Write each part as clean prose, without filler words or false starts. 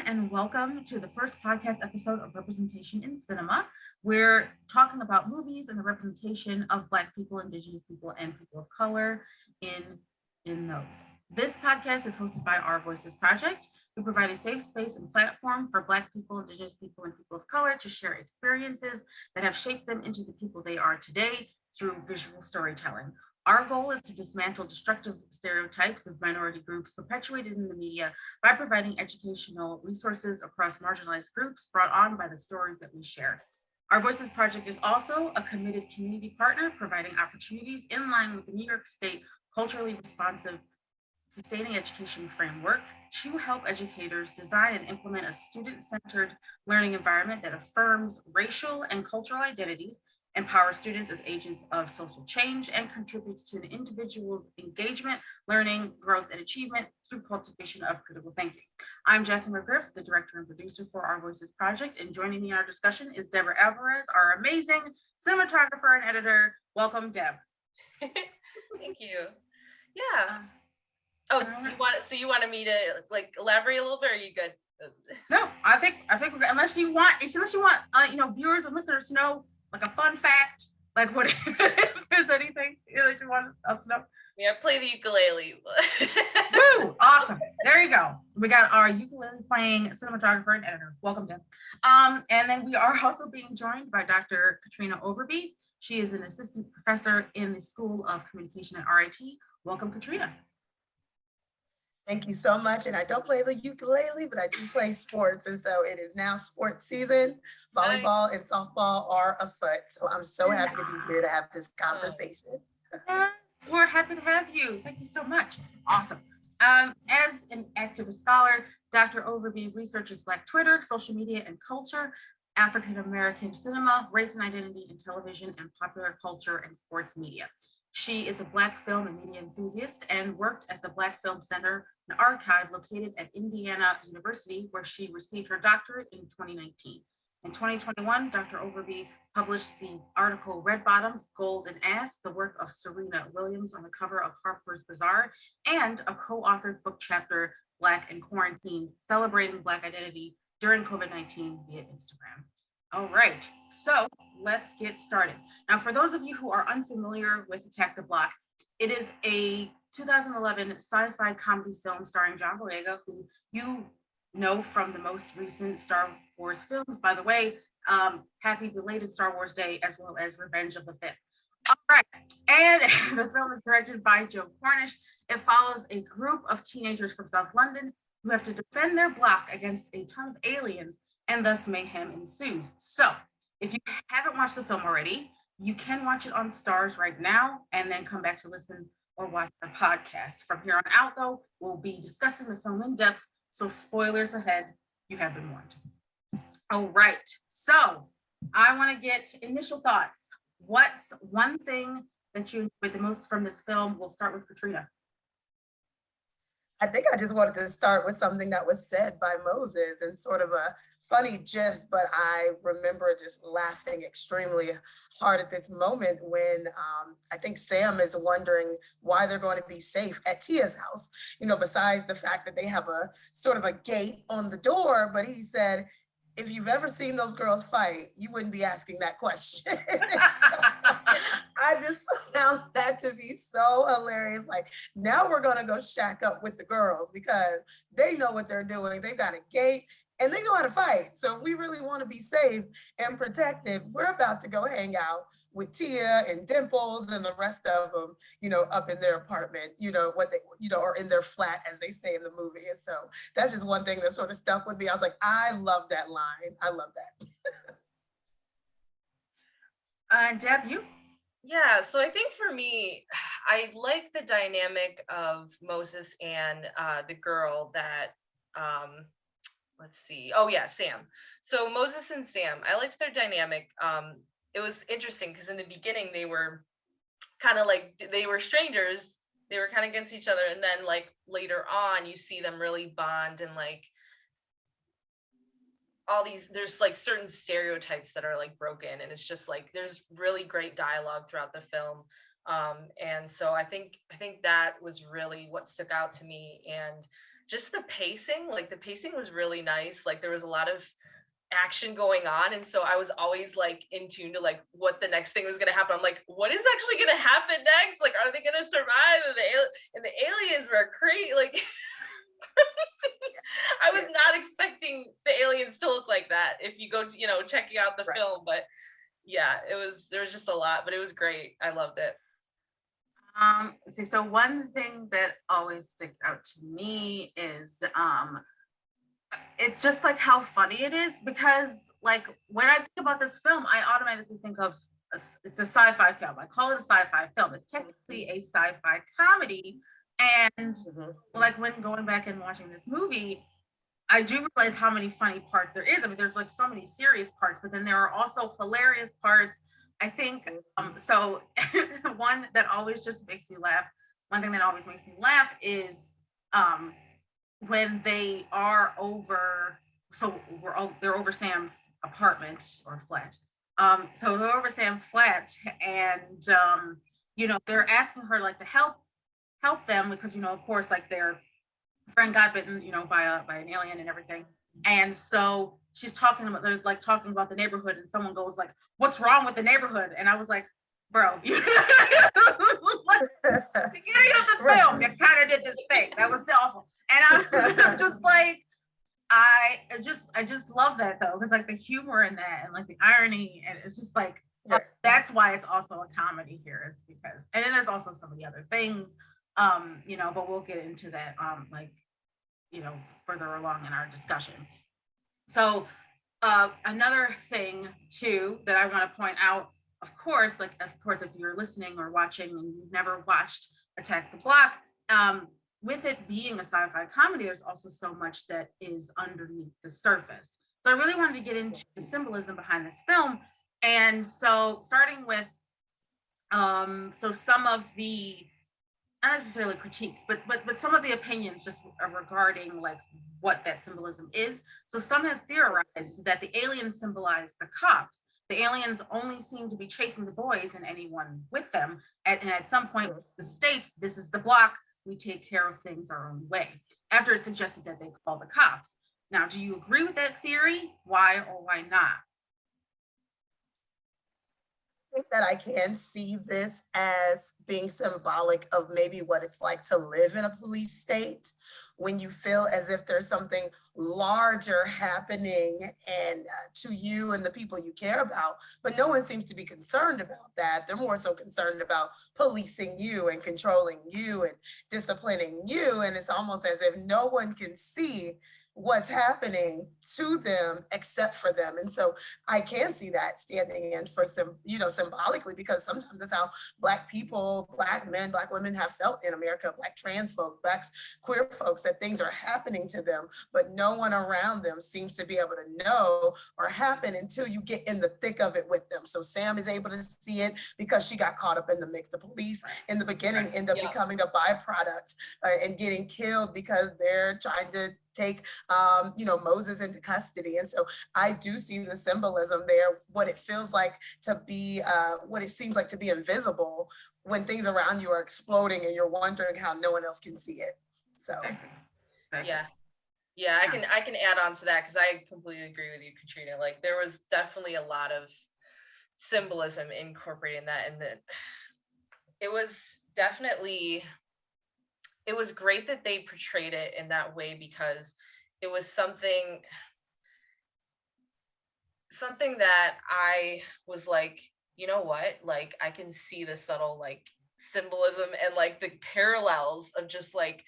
and welcome to the first podcast episode of Representation in Cinema. We're talking about movies and the representation of Black people, Indigenous people, and people of color in, in those. This podcast is hosted by Our Voices Project. We provide a safe space and platform for Black people, Indigenous people, and people of color to share experiences that have shaped them into the people they are today through visual storytelling. Our goal is to dismantle destructive stereotypes of minority groups perpetuated in the media by providing educational resources across marginalized groups brought on by the stories that we share. Our Voices Project is also a committed community partner, providing opportunities in line with the New York State culturally responsive sustaining education framework to help educators design and implement a student-centered learning environment that affirms racial and cultural identities, empowers students as agents of social change, and contributes to an individual's engagement, learning, growth, and achievement through cultivation of critical thinking. I'm Jackie McGriff, the director and producer for Our Voices Project, and joining me in our discussion is Deborah Alvarez, our amazing cinematographer and editor. Welcome, Deb. Thank you. Yeah. Oh, you wanted me to like elaborate a little bit, or are you good? No, I think we're good. Unless you want viewers and listeners to know like a fun fact, like what if there's anything that you want us to know. Yeah, play the ukulele. Woo! Awesome. There you go. We got our ukulele playing cinematographer and editor. Welcome, Deb. And then we are also being joined by Dr. Katrina Overby. She is an assistant professor in the School of Communication at RIT. Welcome, Katrina. Thank you so much. And I don't play the ukulele, but I do play sports. And so it is now sports season. Volleyball and softball are afoot. So I'm so happy to be here to have this conversation. We're happy to have you. Thank you so much. Awesome. As an activist scholar, Dr. Overby researches Black Twitter, social media and culture, African American cinema, race and identity in television, and popular culture and sports media. She is a Black film and media enthusiast and worked at the Black Film Center, an archive located at Indiana University, where she received her doctorate in 2019. In 2021, Dr. Overby published the article Red Bottoms, Gold and Ass, the work of Serena Williams on the cover of Harper's Bazaar, and a co-authored book chapter, Black in Quarantine, celebrating Black identity during COVID-19 via Instagram. All right, so let's get started. Now, for those of you who are unfamiliar with Attack the Block, it is a 2011 sci-fi comedy film starring John Boyega, who you know from the most recent Star Wars films. By the way, happy belated Star Wars Day, as well as Revenge of the Fifth. All right, and the film is directed by Joe Cornish. It follows a group of teenagers from South London who have to defend their block against a ton of aliens, and thus mayhem ensues. So if you haven't watched the film already, you can watch it on Stars right now and then come back to listen or watch the podcast. From here on out, though, we'll be discussing the film in depth, so spoilers ahead, you have been warned. All right, so I want to get initial thoughts. What's one thing that you enjoyed the most from this film? We'll start with Katrina. I think I just wanted to start with something that was said by Moses and sort of a funny gist, but I remember just laughing extremely hard at this moment when I think Sam is wondering why they're going to be safe at Tia's house, besides the fact that they have a sort of a gate on the door, but he said, if you've ever seen those girls fight, you wouldn't be asking that question. I just found that to be so hilarious. Like, now we're going to go shack up with the girls because they know what they're doing. They got a gate and they know how to fight. So if we really want to be safe and protected, we're about to go hang out with Tia and Dimples and the rest of them, up in their apartment, or in their flat, as they say in the movie. And so that's just one thing that sort of stuck with me. I was like, I love that line. I love that. Deb, you? Yeah, so I think for me, I like the dynamic of Moses and the girl that, let's see. Oh yeah, Sam. So Moses and Sam, I liked their dynamic. It was interesting because in the beginning they were kind of like, they were strangers. They were kind of against each other. And then like later on, you see them really bond and like all these, there's like certain stereotypes that are like broken. And it's just like, there's really great dialogue throughout the film. And so I think that was really what stuck out to me. And just the pacing, like the pacing was really nice. Like there was a lot of action going on, and so I was always like in tune to like what the next thing was going to happen. I'm like, what is actually going to happen next? Like, are they going to survive? And the aliens were crazy. Like, I was not expecting the aliens to look like that. If you go, checking out the film, but yeah, there was just a lot, but it was great. I loved it. So one thing that always sticks out to me is it's just like how funny it is, because like when I think about this film, I automatically think of it's a sci-fi film. I call it a sci-fi film. It's technically a sci-fi comedy. And like when going back and watching this movie, I do realize how many funny parts there is. I mean, there's like so many serious parts, but then there are also hilarious parts. I think so. One that always just makes me laugh. One thing that always makes me laugh is when they are over. So they're over Sam's apartment or flat. So they're over Sam's flat, and they're asking her like to help them because of course like their friend got bitten by an alien and everything. And so they're like talking about the neighborhood, and someone goes like, what's wrong with the neighborhood? And I was like, bro, like, beginning of the film, you kind of did this thing that was awful. And I'm just like, I just love that though, because like the humor in that and like the irony, and it's just like that's why it's also a comedy here, is because, and then there's also some of the other things, but we'll get into that further along in our discussion. So another thing too that I want to point out, of course, if you're listening or watching and you've never watched Attack the Block, with it being a sci-fi comedy, there's also so much that is underneath the surface. So I really wanted to get into the symbolism behind this film. And so starting with, so some of the, not necessarily critiques, but some of the opinions just regarding like what that symbolism is. So some have theorized that the aliens symbolize the cops. The aliens only seem to be chasing the boys and anyone with them. And at some point, the state, this is the block, we take care of things our own way, after it suggested that they call the cops. Now, do you agree with that theory? Why or why not? I think that I can see this as being symbolic of maybe what it's like to live in a police state, when you feel as if there's something larger happening and to you and the people you care about, but no one seems to be concerned about that. They're more so concerned about policing you and controlling you and disciplining you. And it's almost as if no one can see what's happening to them except for them. And so I can see that standing in for some, symbolically, because sometimes that's how Black people, Black men, Black women have felt in America, Black trans folk, Black queer folks, that things are happening to them, but no one around them seems to be able to know or happen until you get in the thick of it with them. So Sam is able to see it because she got caught up in the mix. The police in the beginning end up becoming a byproduct and getting killed because they're trying to take Moses into custody. And so I do see the symbolism there, what it feels like to be, what it seems like to be invisible when things around you are exploding and you're wondering how no one else can see it. So yeah, I can add on to that, because I completely agree with you, Katrina. Like there was definitely a lot of symbolism incorporated in that, and that it was great that they portrayed it in that way, because it was something that I was like, you know what, like I can see the subtle like symbolism and like the parallels of just like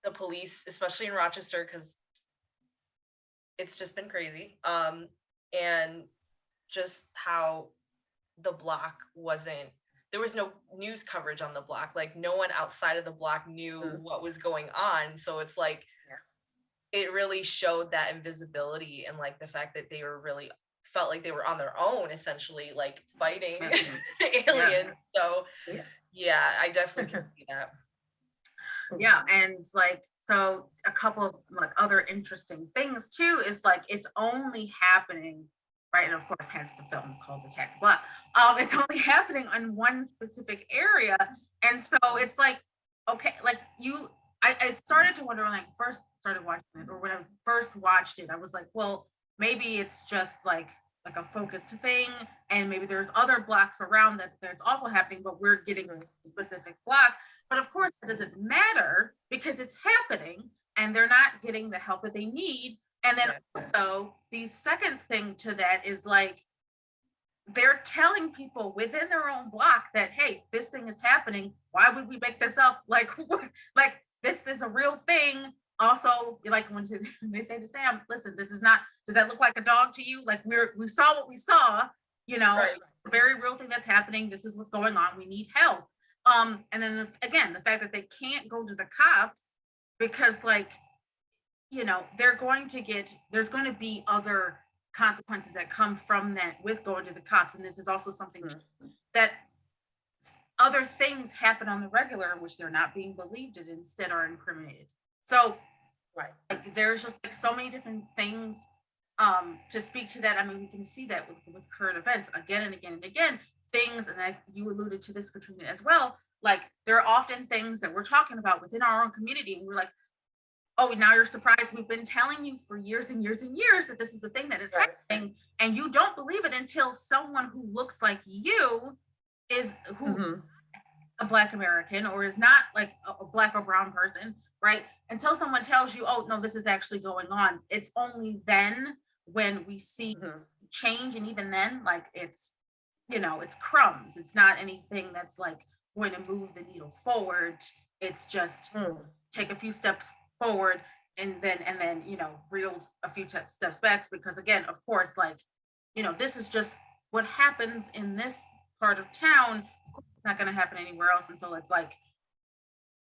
the police, especially in Rochester, because it's just been crazy. And just how the block there was no news coverage on the block. Like no one outside of the block knew what was going on. So it's like, it really showed that invisibility, and like the fact that they felt like they were on their own, essentially, like fighting the aliens. So yeah, I definitely can see that. Yeah, and like, so a couple of like other interesting things too is like it's only happening, right? And of course, hence the film is called Attack the Block. It's only happening on one specific area. And so it's like, okay, like I started started to wonder when I first started watching it, or when I was first watched it, I was like, well, maybe it's just like a focused thing, and maybe there's other blocks around that that's also happening, but we're getting a specific block. But of course, it doesn't matter because it's happening, and they're not getting the help that they need. And then Yeah. also, the second thing to that is like they're telling people within their own block that, hey, this thing is happening. Why would we make this up? Like, like this is a real thing. Also, like when they say to Sam, listen, this is not, does that look like a dog to you? Like we saw what we saw, you know, Right. a very real thing that's happening. This is what's going on. We need help. And then again, the fact that they can't go to the cops because like, you know, there's going to be other consequences that come from that with going to the cops. And this is also something that other things happen on the regular in which they're not being believed and instead are incriminated. So Right. like, there's just like so many different things to speak to that. I mean, we can see that with current events again and again and again, things, and you alluded to this, Katrina, as well. Like there are often things that we're talking about within our own community, and we're like, oh, now you're surprised. We've been telling you for years and years and years that this is a thing that is Right. happening, and you don't believe it until someone who looks like you is who Mhm. a Black American or is not like a Black or brown person, right? Until someone tells you, oh no, this is actually going on. It's only then when we see Mhm. change, and even then, like it's, you know, it's crumbs. It's not anything that's like going to move the needle forward. It's just Mm. take a few steps forward and then you know reeled a few steps back, because again, of course, like, you know, this is just what happens in this part of town. Of course, it's not going to happen anywhere else, and so it's like,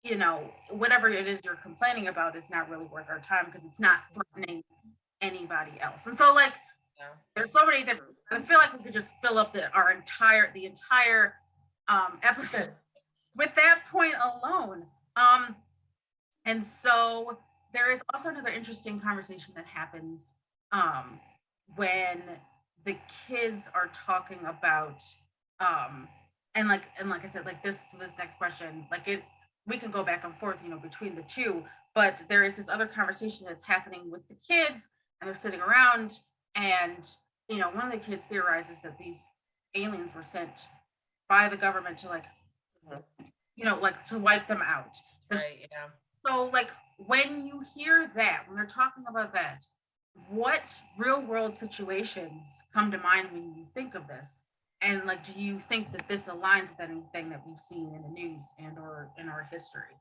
you know, whatever it is you're complaining about is not really worth our time because it's not threatening anybody else. And so like Yeah. there's so many that I feel like we could just fill up the entire episode with that point alone. And so there is also another interesting conversation that happens when the kids are talking about and like I said, like this next question, like it we can go back and forth, you know, between the two, but there is this other conversation that's happening with the kids, and they're sitting around, and you know, one of the kids theorizes that these aliens were sent by the government to like, Mhm. you know, like to wipe them out. Right. Yeah. So, like, when you hear that, when they're talking about that, what real world situations come to mind when you think of this? And like, do you think that this aligns with anything that we've seen in the news and or in our history?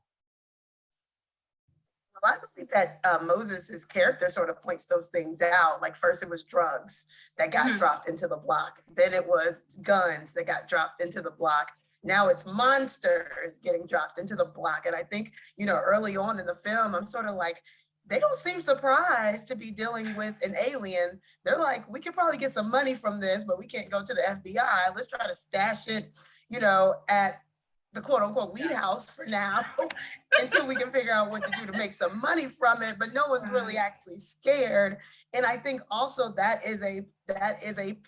Well, I believe that Moses's character sort of points those things out. Like first it was drugs that got Mhm. dropped into the block. Then it was guns that got dropped into the block. Now it's monsters getting dropped into the block. And I think, you know, early on in the film, I'm sort of like, they don't seem surprised to be dealing with an alien. They're like, we could probably get some money from this, but we can't go to the FBI. Let's try to stash it, you know, at the quote unquote weed house for now until we can figure out what to do to make some money from it. But no one's really actually scared. And I think also that is a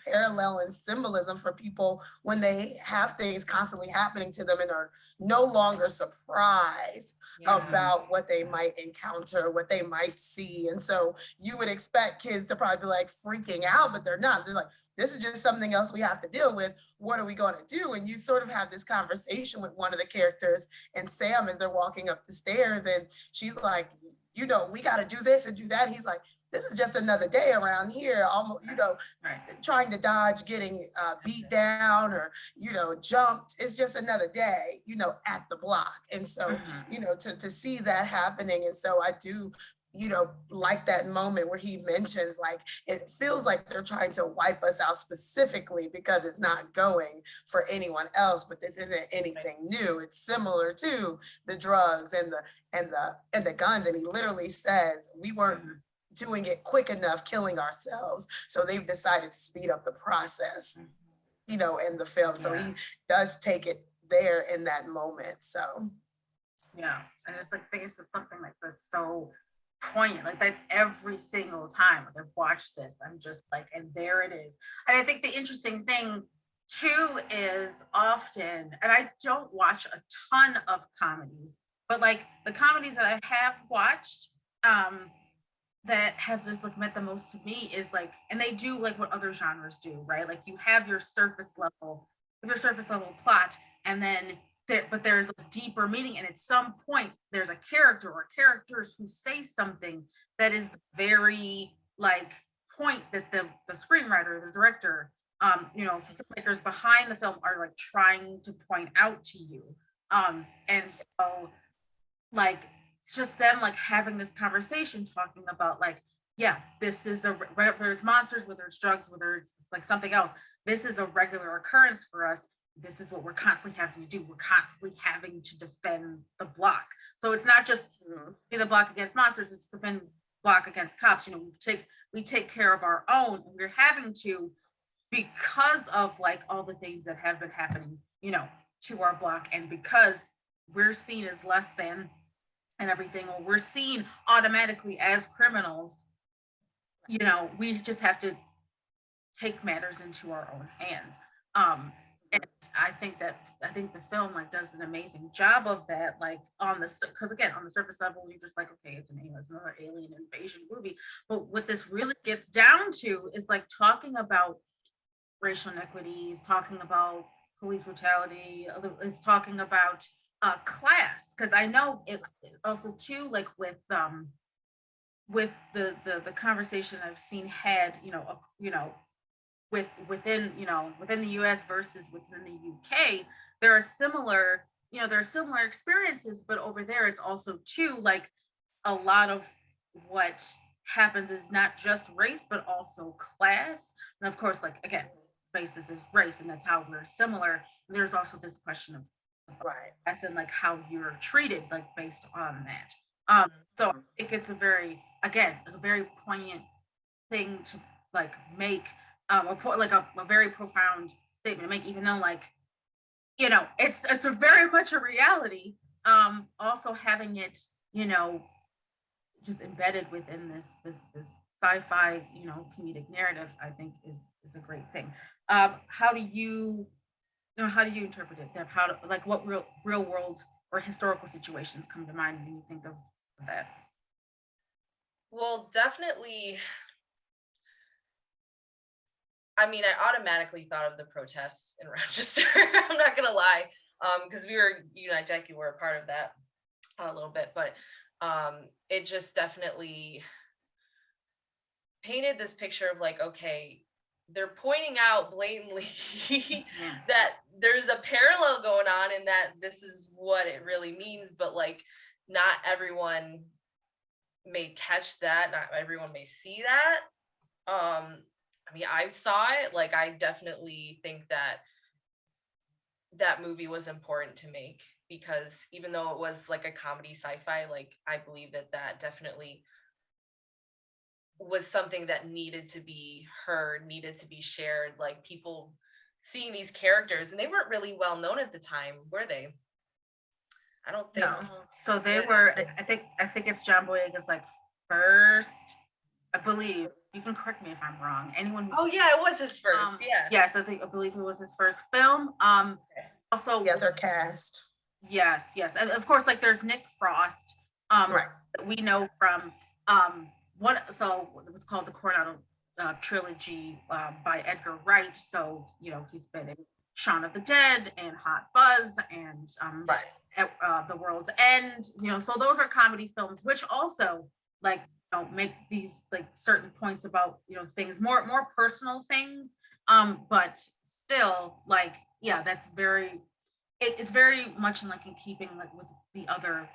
parallel and symbolism for people when they have things constantly happening to them and are no longer surprised Yeah. about what they might encounter, what they might see. And so you would expect kids to probably be like freaking out, but they're not. They're like, this is just something else we have to deal with. What are we going to do? And you sort of have this conversation with one of the characters and Sam as they're walking up the stairs, and she's like, you know, we got to do this and do that. And he's like, this is just another day around here, almost, you know, Right. trying to dodge getting beat down or, you know, jumped. It's just another day, you know, at the block. And so, Mhm. you know, to see that happening. And so I do, you know, like that moment where he mentions like, it feels like they're trying to wipe us out specifically because it's not going for anyone else, but this isn't anything new. It's similar to the drugs and the guns. And he literally says, we weren't Mhm. doing it quick enough, killing ourselves. So they've decided to speed up the process, you know, in the film. So Yeah. he does take it there in that moment. So Yeah. And it's like, this is something like that's so poignant. Like that's every single time like I've watched this, I'm just like, and there it is. And I think the interesting thing too is often, and I don't watch a ton of comedies, But like the comedies that I have watched, that have just like meant the most to me is like, and they do like what other genres do, right? Like you have your surface level plot, and then but there's a deeper meaning, and at some point there's a character or characters who say something that is the very like point that the screenwriter, the director, filmmakers behind the film are like trying to point out to you. And so like just them like having this conversation talking about like, yeah, this is whether it's monsters, whether it's drugs, whether it's like something else, this is a regular occurrence for us. This is what we're constantly having to do. We're constantly having to defend the block. So it's not just be the block against monsters, it's defend block against cops. We take care of our own, and we're having to, because of like all the things that have been happening, to our block, and because we're seen as less than and everything, or we're seen automatically as criminals, we just have to take matters into our own hands. And I think the film like does an amazing job of that, like because again, on the surface level, you're just like, okay, it's another alien invasion movie. But what this really gets down to is like talking about racial inequities, talking about police brutality, it's talking about class, because I know it also too, like with the conversation I've seen had, within the US versus within the UK, there are similar experiences, but over there it's also too like a lot of what happens is not just race but also class. And of course, like again, basis is race, and that's how we're similar. There's also this question of Right. as in like how you're treated, like based on that. So I think it's a very poignant thing to like make, a very profound statement to make, even though like, it's a very much a reality. Also having it, just embedded within this sci-fi, comedic narrative, I think is a great thing. How do you interpret it? Like what real world or historical situations come to mind when you think of that? Well, definitely. I mean, I automatically thought of the protests in Rochester. I'm not gonna lie, because Unite Jackie were a part of that a little bit, but it just definitely painted this picture of like, okay, they're pointing out blatantly that there's a parallel going on, and that this is what it really means, but like not everyone may catch that, not everyone may see that. I mean, I saw it, like I definitely think that movie was important to make, because even though it was like a comedy sci-fi, like I believe that definitely was something that needed to be heard, needed to be shared, like people seeing these characters, and they weren't really well known at the time, were they? I don't think. No. So they were, I think it's John Boyega's like first, I believe, you can correct me if I'm wrong. Anyone who's Oh yeah, it was his first. Yeah. Yes, I believe it was his first film. Also, Yeah, they're cast. yes, and of course, like there's Nick Frost. Right. That we know from what's called the Coronado trilogy by Edgar Wright. So he's been in Shaun of the Dead and Hot Fuzz and Right. at The World's End. So those are comedy films, which also like make these like certain points about things, more personal things, but still like, yeah, that's it's very much in like in keeping like with the other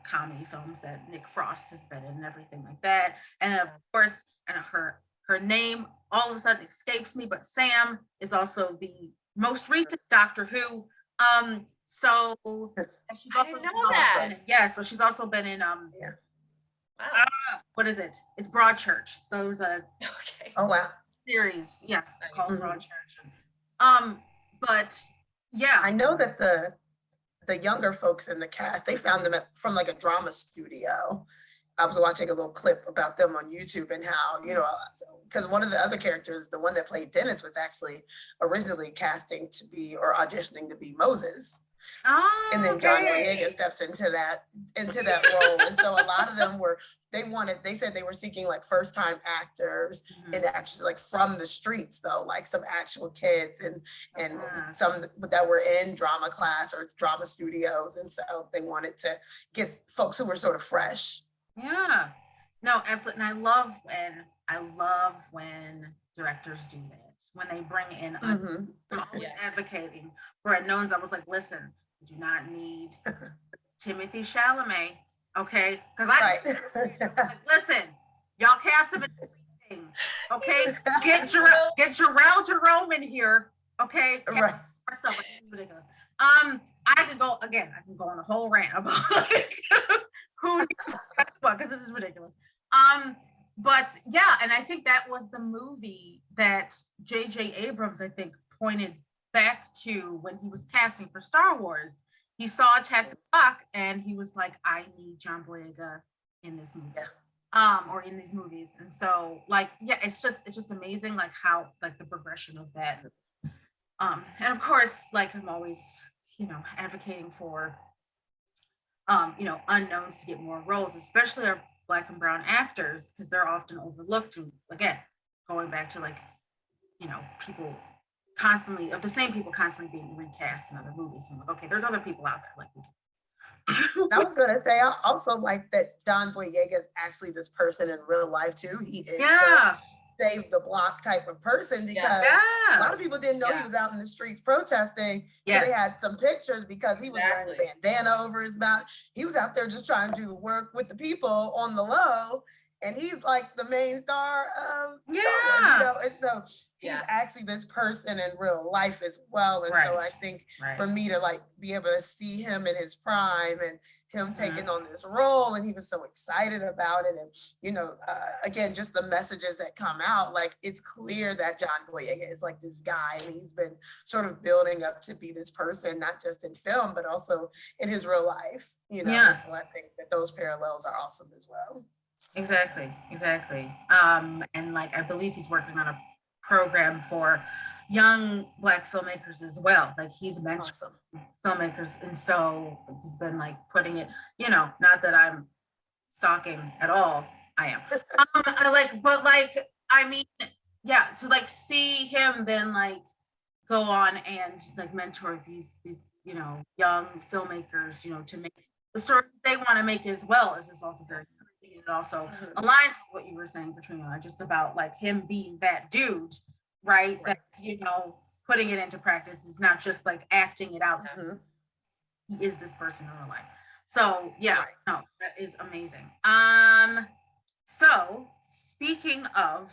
comedy films that Nick Frost has been in and everything like that. And of course, and her name all of a sudden escapes me, but Sam is also the most recent Doctor Who. So she's I also didn't know that. So she's also been in Yeah. Wow. what is it? It's Broadchurch. So it was a Okay. Oh wow. series, yes, called Mhm. Broadchurch. But yeah, I know that the younger folks in the cast, they found them from like a drama studio. I was watching a little clip about them on YouTube, and how, because one of the other characters, the one that played Dennis, was actually originally casting to be or auditioning to be Moses Oh, And then John Boyega okay. steps into that role. And so a lot of them they said they were seeking like first time actors and Mhm. actually like from the streets though, like some actual kids and Ah, some that were in drama class or drama studios. And so they wanted to get folks who were sort of fresh. yeah. No, absolutely. And I love when directors do that. When they bring in Mhm. I'm always Yeah. advocating for unknowns. I was like, listen, we do not need Timothy Chalamet, okay? Because I Right. like, listen, y'all cast him in everything, okay? Get Jarrell Jerome in here, okay? Right. Stuff like, this is ridiculous. I can go again. I can go on a whole rant about like who needs what because this is ridiculous. But yeah, and I think that was the movie that J.J. Abrams, I think, pointed back to when he was casting for Star Wars. He saw Attack the Block and he was like, I need John Boyega in this movie. Yeah. Or in these movies. And so like, yeah, it's just amazing like how like the progression of that. And of course, like I'm always, advocating for unknowns to get more roles, especially our Black and brown actors, because they're often overlooked. And again, going back to like, people constantly of the same people constantly being recast in other movies. And I'm like, okay, there's other people out there like I was gonna say I also like that John Boyega is actually this person in real life too. He is yeah, the save the block type of person because a lot yeah, of people didn't know he Yeah. was out in the streets protesting. So they yes, had some pictures because he was wearing a Exactly. bandana over his mouth. He was out there just trying to do the work with the people on the low. And he's like the main star of Star Wars, yeah, and so he's Yeah. actually this person in real life as well. And so I right, think right. for me to like be able to see him in his prime and him Mhm. taking on this role, and he was so excited about it. And again, just the messages that come out, like it's clear that John Boyega is like this guy, and he's been sort of building up to be this person, not just in film, but also in his real life. Yeah. So I think that those parallels are awesome as well. Exactly. And like I believe he's working on a program for young Black filmmakers as well. Like he's mentoring Awesome. filmmakers, and so he's been like putting it. Not that I'm stalking at all. I am. I mean, yeah, to like see him then like go on and like mentor these young filmmakers, to make the stories they want to make as well is also very encouraging. It also Mhm. aligns with what you were saying, Katrina, just about like him being that dude, right? Right. That's putting it into practice is not just like acting it out. Mhm. He is this person in real life. So yeah, Right. no, that is amazing. So speaking of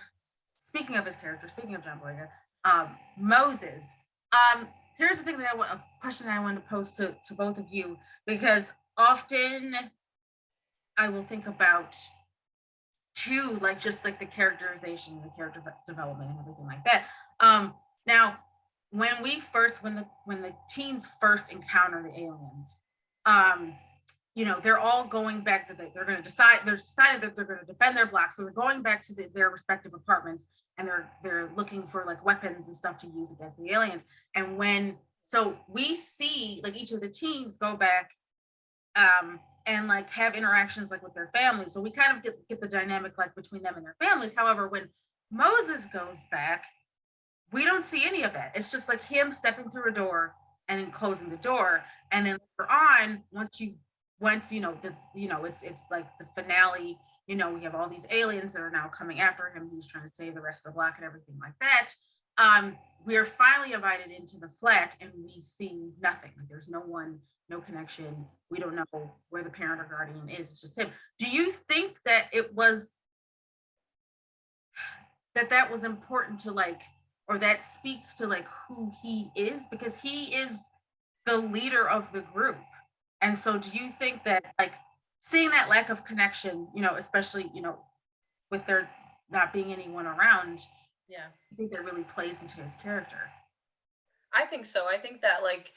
his character, speaking of John Boyega, Moses. Here's the thing a question that I want to pose to both of you, because often I will think about too, like just like the characterization, the character development, and everything like that. Now, when the teens first encounter the aliens, they're all going back to they're going to decide. They're decided that they're going to defend their block, so they're going back to their respective apartments, and they're looking for like weapons and stuff to use against the aliens. And so we see like each of the teens go back, and like have interactions like with their families. So we kind of get the dynamic like between them and their families. However, when Moses goes back, we don't see any of that. It's just like him stepping through a door and then closing the door. And then later on, once it's like the finale, we have all these aliens that are now coming after him. He's trying to save the rest of the block and everything like that. We are finally invited into the flat and we see nothing. Like there's no one, no connection. We don't know where the parent or guardian is. It's just him. Do you think that it was that was important to like, or that speaks to like who he is? Because he is the leader of the group. And so do you think that like seeing that lack of connection, especially, with there not being anyone around, Yeah. I think that really plays into his character? I think so. I think that like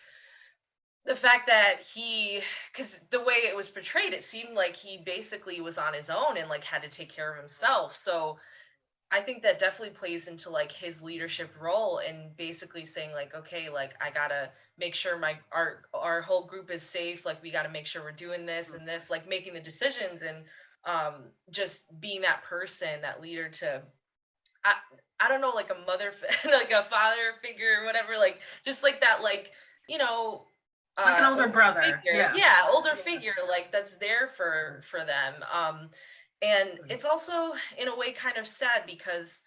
the fact that because the way it was portrayed, it seemed like he basically was on his own and like had to take care of himself. So I think that definitely plays into like his leadership role and basically saying like, okay, like I gotta make sure our whole group is safe. Like we gotta make sure we're doing this and this, like making the decisions and just being that person, that leader to I I don't know, like a like a father figure or whatever, like just like that, like you know, Like an older older brother. figure, Yeah. yeah, older Yeah. figure, like that's there for them. And it's also in a way kind of sad because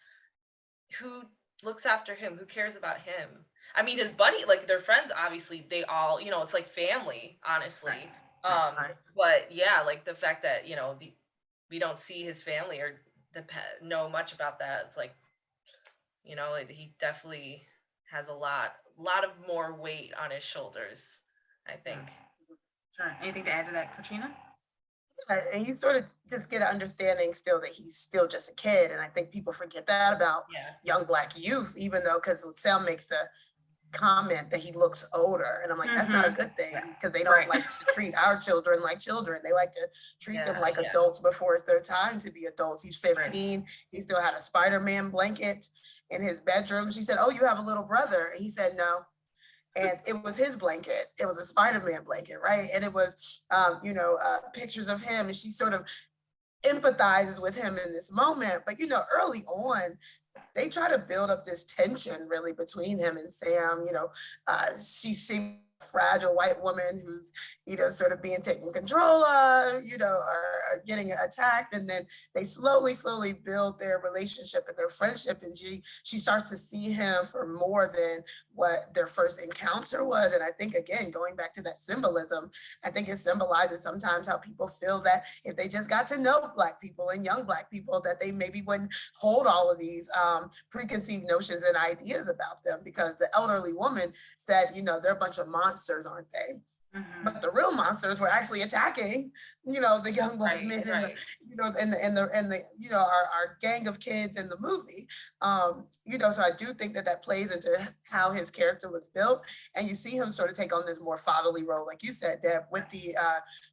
who looks after him? Who cares about him? I mean, his buddy, like their friends, obviously, they all, it's like family, honestly. Right. Right. But yeah, like the fact that we don't see his family or know much about that. It's like he definitely has a lot of more weight on his shoulders, I think. Sure. Anything to add to that, Katrina? Right, and you sort of just get an understanding still that he's still just a kid, and I think people forget that about Yeah. young Black youth, even though because Sam makes a comment that he looks older, and I'm like, that's not a good thing because they don't Right. like to treat our children like children. They like to treat them like Yeah. adults before it's their time to be adults. He's 15. He still had a Spider-Man blanket in his bedroom. She said, "Oh, you have a little brother?" He said, "No." And it was his blanket. It was a Spider-Man blanket, right? And it was, pictures of him, and she sort of empathizes with him in this moment. But early on, they try to build up this tension really between him and Sam. She seems a fragile white woman who's, sort of being taken control of, or getting attacked. And then they slowly build their relationship and their friendship. And she starts to see him for more than what their first encounter was. And I think, again, going back to that symbolism, I think it symbolizes sometimes how people feel that if they just got to know Black people and young Black people, that they maybe wouldn't hold all of these preconceived notions and ideas about them, because the elderly woman said, they're a bunch of monsters, aren't they? Mhm. But the real monsters were actually attacking, the young Black Right, men right. our gang of kids in the movie. So I do think that plays into how his character was built, and you see him sort of take on this more fatherly role, like you said, Deb, with the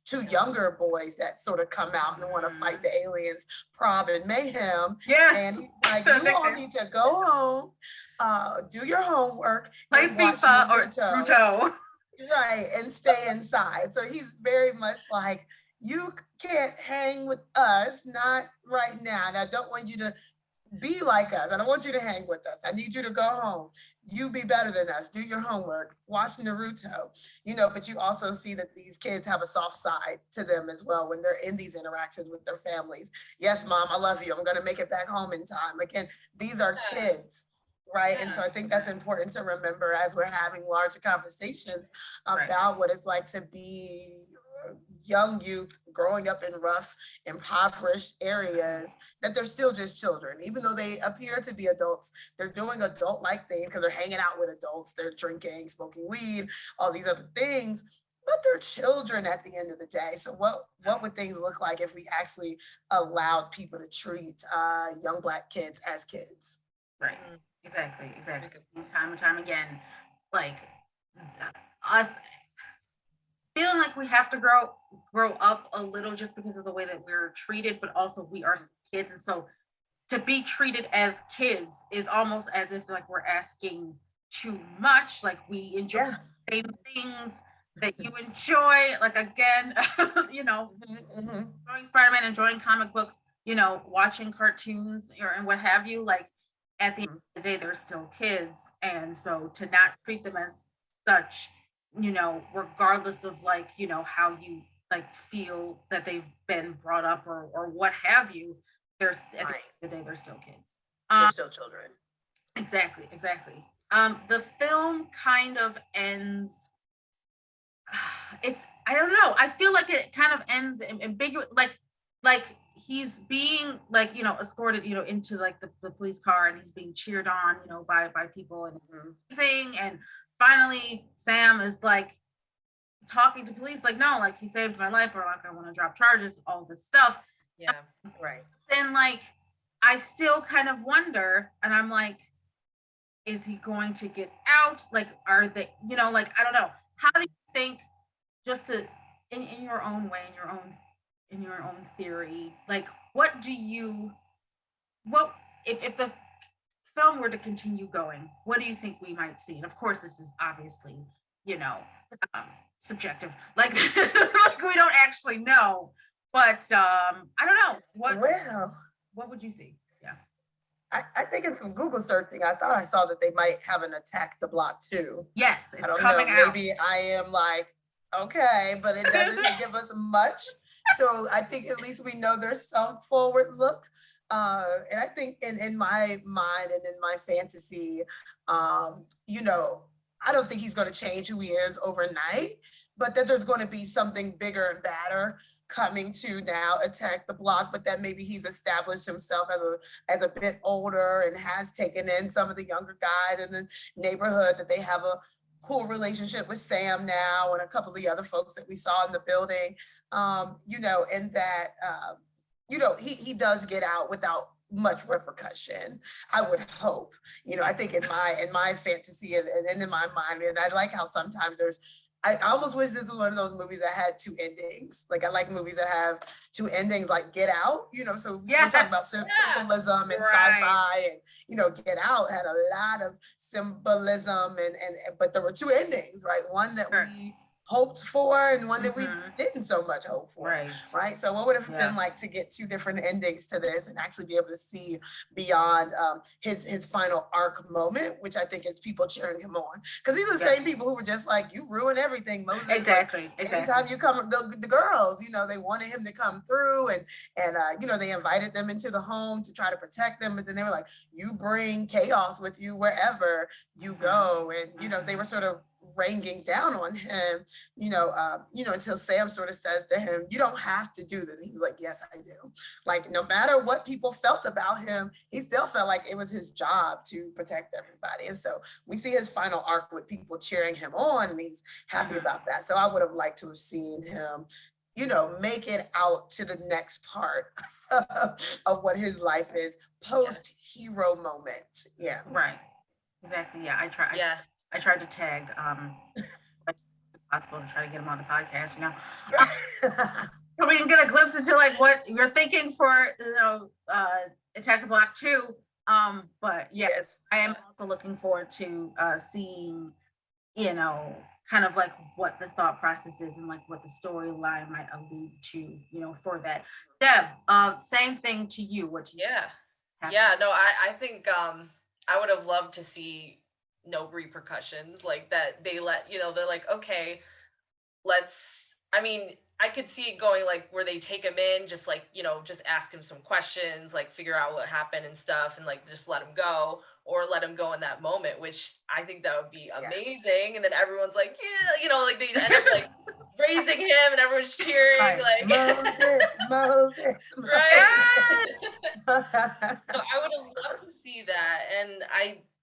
two younger boys that sort of come out and want to fight the aliens, Prob and Mayhem. Yes. And he's like, you all need to go home, do your homework, Play and watch FIFA or Naruto. Naruto. Right, and stay inside. So he's very much like, you can't hang with us, not right now. And I don't want you to be like us. I don't want you to hang with us. I need you to go home. You be better than us. Do your homework. Watch Naruto. But you also see that these kids have a soft side to them as well when they're in these interactions with their families. Yes, Mom, I love you. I'm going to make it back home in time. Again, these are kids. Right. And so I think that's important to remember as we're having larger conversations about what it's like to be young youth growing up in rough, impoverished areas, that they're still just children. Even though they appear to be adults, they're doing adult-like things because they're hanging out with adults, they're drinking, smoking weed, all these other things. But they're children at the end of the day. So what would things look like if we actually allowed people to treat young Black kids as kids? Right. Exactly. Time and time again, like us feeling like we have to grow up a little just because of the way that we're treated, but also we are kids. And so to be treated as kids is almost as if like we're asking too much. Like we enjoy the same things that you enjoy. Like again, enjoying Spider-Man, enjoying comic books, watching cartoons and what have you. Like at the end of the day, they're still kids. And so to not treat them as such, regardless of like, how you like feel that they've been brought up or what have you, there's at the end of the day, they're still kids. They're still children. Exactly. The film kind of ends. I don't know. I feel like it kind of ends ambiguous, like he's being like, escorted, into like the police car, and he's being cheered on, by people and everything. And finally Sam is like talking to police, like, no, like he saved my life, or like I want to drop charges, all this stuff. Yeah. Right. Then like I still kind of wonder, and I'm like, is he going to get out? Like, are they, like, I don't know. How do you think, just to in your own way, in your own theory, like what if the film were to continue going, what do you think we might see? And of course, this is obviously, subjective. Like, like we don't actually know, but I don't know. What would you see? Yeah. I think in some Google searching, I thought I saw that they might have an Attack the Block 2. Yes, I it's don't coming know, out. maybe I am like, okay, but it doesn't give us much. So I think at least we know there's some forward look. And I think in my mind and in my fantasy, I don't think he's going to change who he is overnight, but that there's going to be something bigger and badder coming to now attack the block, but that maybe he's established himself as a bit older and has taken in some of the younger guys in the neighborhood, that they have a cool relationship with Sam now and a couple of the other folks that we saw in the building, and that, he does get out without much repercussion, I would hope. I think in my fantasy and in my mind, and I like how sometimes I almost wish this was one of those movies that had two endings. Like, I like movies that have two endings, like Get Out, so we're talking about symbolism and sci-fi, and, Get Out had a lot of symbolism but there were two endings, right? One that we hoped for and one that we didn't so much hope for, right? So what would it have been like to get two different endings to this and actually be able to see beyond his final arc moment, which I think is people cheering him on, because these are the same people who were just like, you ruin everything, Moses. Exactly. Anytime you come, the girls, they wanted him to come through, and they invited them into the home to try to protect them, but then they were like, you bring chaos with you wherever you go, and they were sort of raining down on him, until Sam sort of says to him, you don't have to do this. He was like, yes, I do. Like, no matter what people felt about him, he still felt like it was his job to protect everybody. And so we see his final arc with people cheering him on, and he's happy about that. So I would have liked to have seen him, make it out to the next part of what his life is post-hero moment. Yeah. Right. Exactly. Yeah. I tried to tag possible to try to get him on the podcast, so we can get a glimpse into like what you're thinking for Attack the Block 2. But yes, I am also looking forward to seeing, kind of like what the thought process is and like what the storyline might allude to, for that. Deb, same thing to you. What you no, I think I would have loved to see no repercussions, like that they they're like, okay, I could see it going like where they take him in, just like, just ask him some questions, like figure out what happened and stuff, and like just let him go, or let him go in that moment, which I think that would be amazing. And then everyone's like, like they end up like raising him and everyone's cheering, like Moses. Right. So I would have loved to see that. And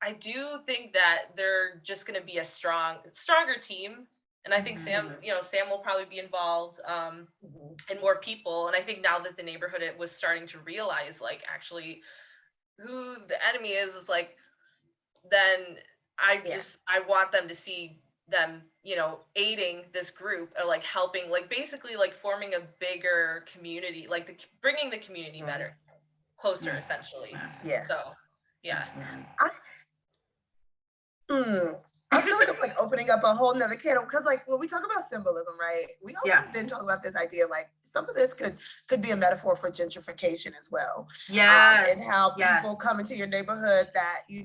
I do think that they're just going to be a stronger team. And I think Sam will probably be involved, and more people. And I think now that the neighborhood was starting to realize, like, actually who the enemy is like, then I want them to see them, aiding this group, or like helping, like basically like forming a bigger community, like bringing the community better, closer, essentially. Yeah. So, yeah. I feel like I'm like opening up a whole nother can, because like when we talk about symbolism, right? We always didn't talk about this idea, like some of this could be a metaphor for gentrification as well. And how people come into your neighborhood that, you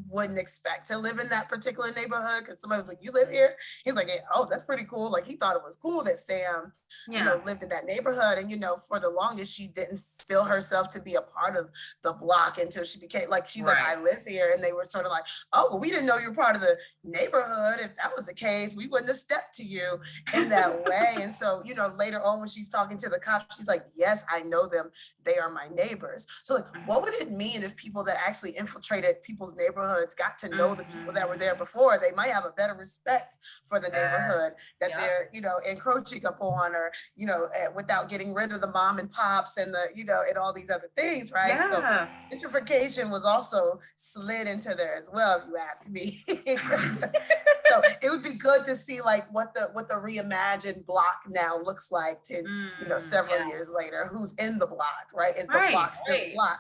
wouldn't expect to live in that particular neighborhood, because somebody was like, you live here? He's like, oh, that's pretty cool. Like, he thought it was cool that Sam, lived in that neighborhood. And, for the longest, she didn't feel herself to be a part of the block until she became, like, she's like, I live here. And they were sort of like, oh, well, we didn't know you were part of the neighborhood. If that was the case, we wouldn't have stepped to you in that way. And so, later on when she's talking to the cops, she's like, yes, I know them. They are my neighbors. So like, what would it mean if people that actually infiltrated people's neighborhoods got to know the people that were there before? They might have a better respect for the neighborhood that they're, encroaching upon, or, without getting rid of the mom and pops and the, and all these other things, right? So gentrification was also slid into there as well, if you ask me. So it would be good to see like what the reimagined block now looks like to, several years later, who's in the block, right? Is the block still the block?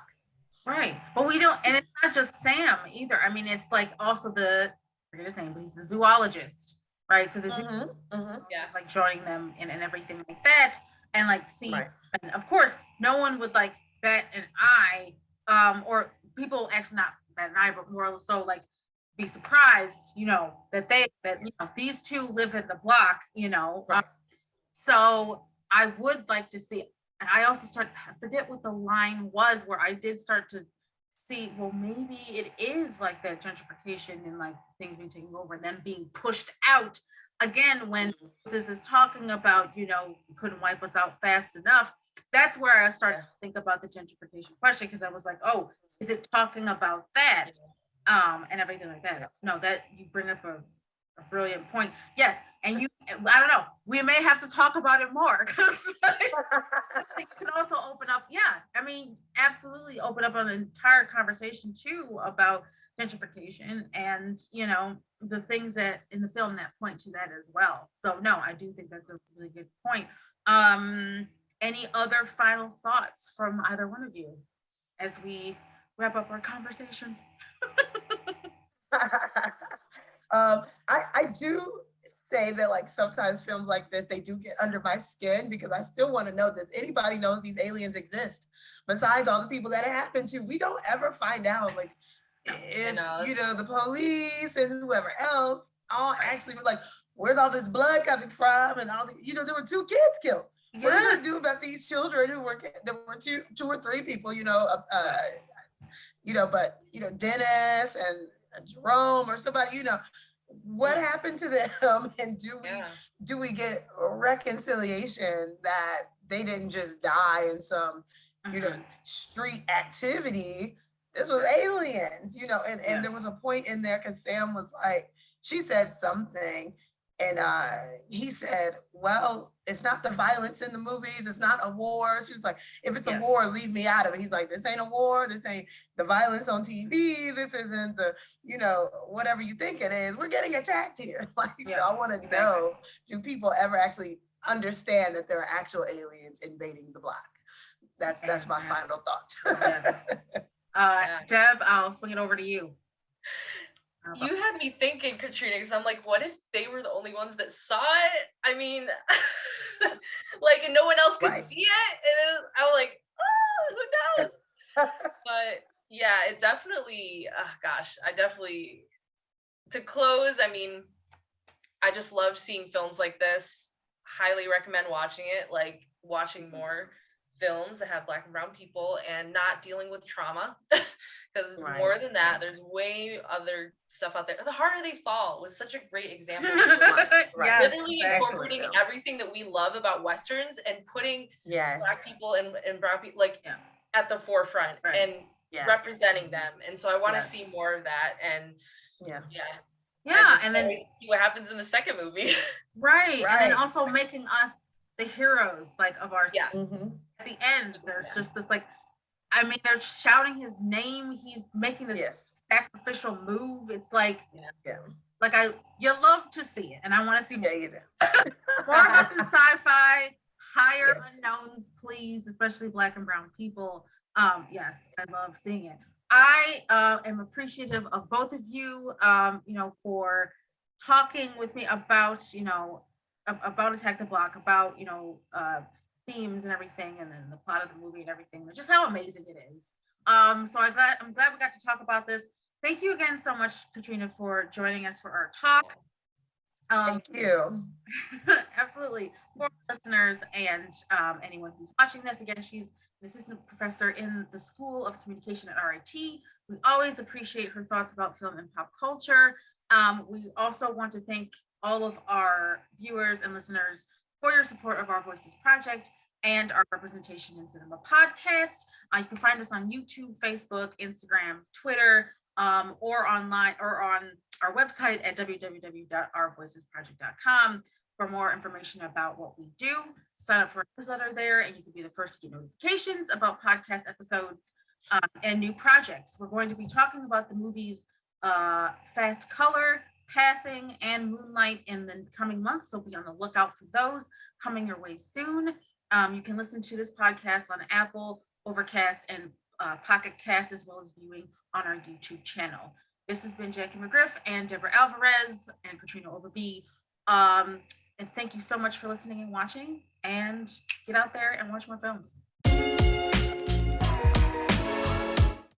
Right. But we don't, and it's not just Sam either. I mean, it's like also I forget his name, but he's the zoologist, right? So the zoo Mm-hmm, mm-hmm, Yeah. like joining them and everything like that. And like see, right. and of course, no one would like bet an eye, or people actually not bet an eye, but more so like be surprised, these two live in the block, Right. so I would like to see, and I also I forget what the line was where I did start to see, well, maybe it is like that gentrification and like things being taken over and then being pushed out again when Mhm. this is talking about, you couldn't wipe us out fast enough. That's where I started Yeah. to think about the gentrification question because I was like, oh, is it talking about that? And everything like that. Yeah. No, that you bring up a brilliant point. Yes, and I don't know, we may have to talk about it more because it can also open up, yeah, I mean, absolutely open up an entire conversation too about gentrification and, the things that in the film that point to that as well. So no, I do think that's a really good point. Any other final thoughts from either one of you as we wrap up our conversation? I do say that like sometimes films like this, they do get under my skin because I still want to know, does anybody knows these aliens exist besides all the people that it happened to? We don't ever find out like You if, know, the police and whoever else all Right. actually were like, where's all this blood coming from? And all the, there were 2 kids killed. What are we Yes. gonna do about these children who were, there were two or three people, but Dennis and Jerome or somebody, what happened to them, and yeah. do we get reconciliation that they didn't just die in some Mhm. street activity? This was aliens, and Yeah. there was a point in there because Sam was like, she said something, and he said, well, it's not the violence in the movies, it's not a war. She was like, if it's a Yes. war, leave me out of it. He's like, this ain't a war, this ain't the violence on TV, this isn't the, whatever you think it is. We're getting attacked here. Like, so Yeah, I want to exactly. know, do people ever actually understand that there are actual aliens invading the block? That's my Yes. final thought. Yes. Yeah. Deb, I'll swing it over to you. You had me thinking, Katrina, because I'm like, what if they were the only ones that saw it? I mean, like, and no one else could Right. see it. And I was like, oh, who knows? But yeah, it definitely, gosh, to close, I mean, I just love seeing films like this. Highly recommend watching it, like watching more films that have Black and brown people and not dealing with trauma. Because it's Right. more than that. There's way other stuff out there. The Harder They Fall was such a great example. Right. Literally exactly. incorporating Excellent film. everything that we love about Westerns and putting Yes. Black people and brown people like Yeah. at the forefront Right. and Yes. representing them. And so I want to Yes. see more of that. And Yeah. yeah. Yeah, and can't then wait to see what happens in the second movie. right, and then Right. also making us the heroes, like of our Yeah. Mhm. at the end. There's Yeah. just this like, I mean, they're shouting his name. He's making this Yes. sacrificial move. It's like, Yeah. like you love to see it, and I want to see Yeah, you do. more of us in sci-fi. Higher Yeah. unknowns, please, especially Black and brown people. Yes, I love seeing it. I am appreciative of both of you, for talking with me about, about Attack the Block, about, themes and everything, and then the plot of the movie and everything, and just how amazing it is. So I'm glad we got to talk about this. Thank you again so much, Katrina, for joining us for our talk. Thank you. Absolutely. For listeners and anyone who's watching this, again, she's an assistant professor in the School of Communication at RIT. We always appreciate her thoughts about film and pop culture. We also want to thank all of our viewers and listeners for your support of our Voices Project and our Representation in Cinema podcast. You can find us on YouTube, Facebook, Instagram, Twitter, or online or on our website at www.ourvoicesproject.com for more information about what we do. Sign up for a newsletter there, and you can be the first to get notifications about podcast episodes and new projects. We're going to be talking about the movies Fast Color, Passing, and Moonlight in the coming months, so be on the lookout for those coming your way soon. You can listen to this podcast on Apple, Overcast, and Pocket Cast, as well as viewing on our YouTube channel. This has been Jackie McGriff and Deborah Alvarez and Katrina Overby. And thank you so much for listening and watching, and get out there and watch more films.